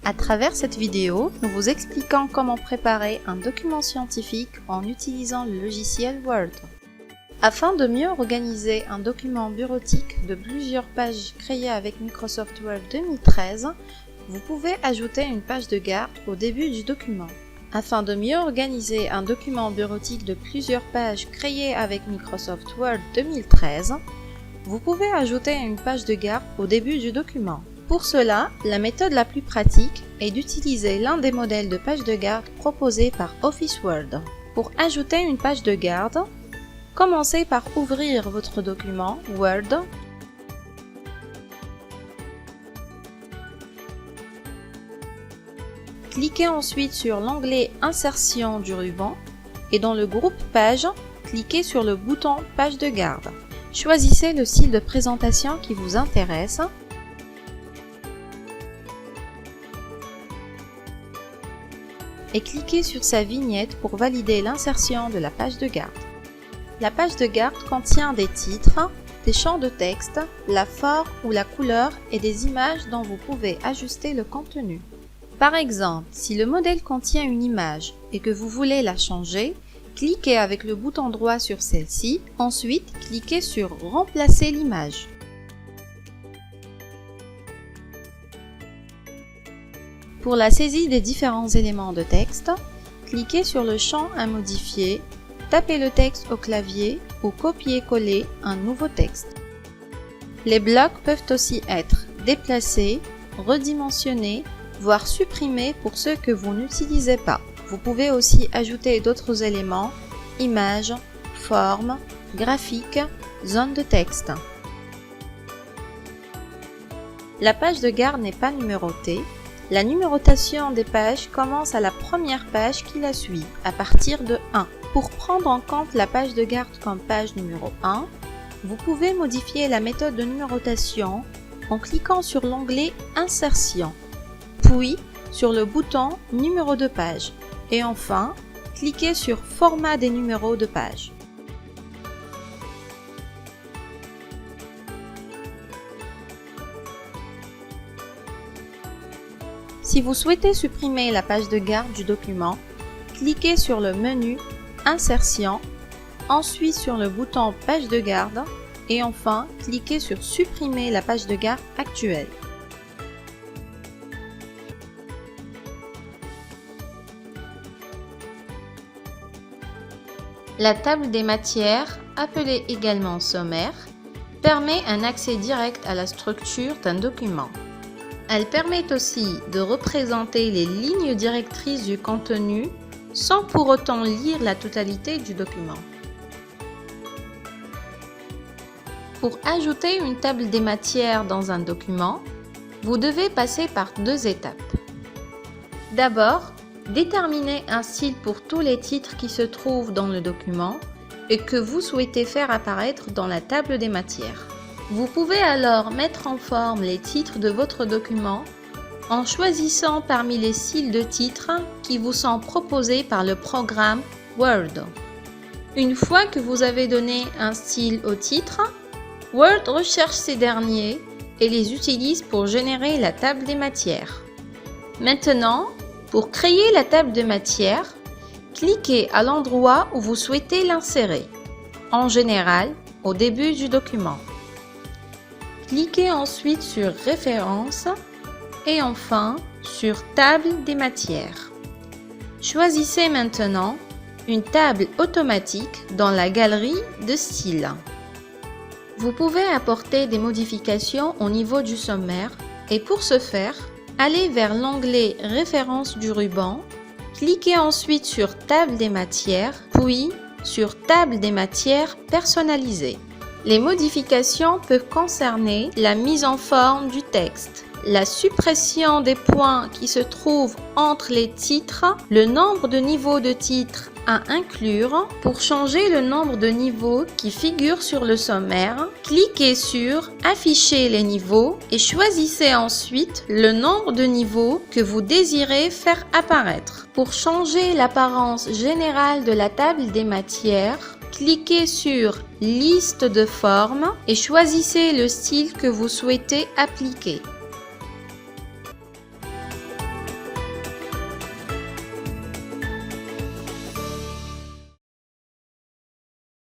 À travers cette vidéo, nous vous expliquons comment préparer un document scientifique en utilisant le logiciel Word. Afin de mieux organiser un document bureautique de plusieurs pages créé avec Microsoft Word 2013, vous pouvez ajouter une page de garde au début du document. Afin de mieux organiser un document bureautique de plusieurs pages créé avec Microsoft Word 2013, vous pouvez ajouter une page de garde au début du document. Pour cela, la méthode la plus pratique est d'utiliser l'un des modèles de page de garde proposés par Office Word. Pour ajouter une page de garde, commencez par ouvrir votre document Word. Cliquez ensuite sur l'onglet Insertion du ruban et dans le groupe Pages, cliquez sur le bouton Page de garde. Choisissez le style de présentation qui vous intéresse. Et cliquez sur sa vignette pour valider l'insertion de la page de garde. La page de garde contient des titres, des champs de texte, la forme ou la couleur et des images dont vous pouvez ajuster le contenu. Par exemple, si le modèle contient une image et que vous voulez la changer, cliquez avec le bouton droit sur celle-ci, ensuite cliquez sur « Remplacer l'image ». Pour la saisie des différents éléments de texte, cliquez sur le champ à modifier, tapez le texte au clavier ou copiez-coller un nouveau texte. Les blocs peuvent aussi être déplacés, redimensionnés, voire supprimés pour ceux que vous n'utilisez pas. Vous pouvez aussi ajouter d'autres éléments, images, formes, graphiques, zones de texte. La page de garde n'est pas numérotée. La numérotation des pages commence à la première page qui la suit, à partir de 1. Pour prendre en compte la page de garde comme page numéro 1, vous pouvez modifier la méthode de numérotation en cliquant sur l'onglet Insertion, puis sur le bouton Numéro de page et enfin, cliquez sur Format des numéros de page. Si vous souhaitez supprimer la page de garde du document, cliquez sur le menu Insertion, ensuite sur le bouton Page de garde et enfin cliquez sur Supprimer la page de garde actuelle. La table des matières, appelée également sommaire, permet un accès direct à la structure d'un document. Elle permet aussi de représenter les lignes directrices du contenu sans pour autant lire la totalité du document. Pour ajouter une table des matières dans un document, vous devez passer par deux étapes. D'abord, déterminez un style pour tous les titres qui se trouvent dans le document et que vous souhaitez faire apparaître dans la table des matières. Vous pouvez alors mettre en forme les titres de votre document en choisissant parmi les styles de titres qui vous sont proposés par le programme Word. Une fois que vous avez donné un style aux titres, Word recherche ces derniers et les utilise pour générer la table des matières. Maintenant, pour créer la table de matières, cliquez à l'endroit où vous souhaitez l'insérer, en général au début du document. Cliquez ensuite sur Références et enfin sur Table des matières. Choisissez maintenant une table automatique dans la galerie de style. Vous pouvez apporter des modifications au niveau du sommaire et pour ce faire, allez vers l'onglet Références du ruban, cliquez ensuite sur Table des matières, puis sur Table des matières personnalisées. Les modifications peuvent concerner la mise en forme du texte, la suppression des points qui se trouvent entre les titres, le nombre de niveaux de titres à inclure. Pour changer le nombre de niveaux qui figurent sur le sommaire, cliquez sur Afficher les niveaux et choisissez ensuite le nombre de niveaux que vous désirez faire apparaître. Pour changer l'apparence générale de la table des matières, cliquez sur Liste de formes et choisissez le style que vous souhaitez appliquer.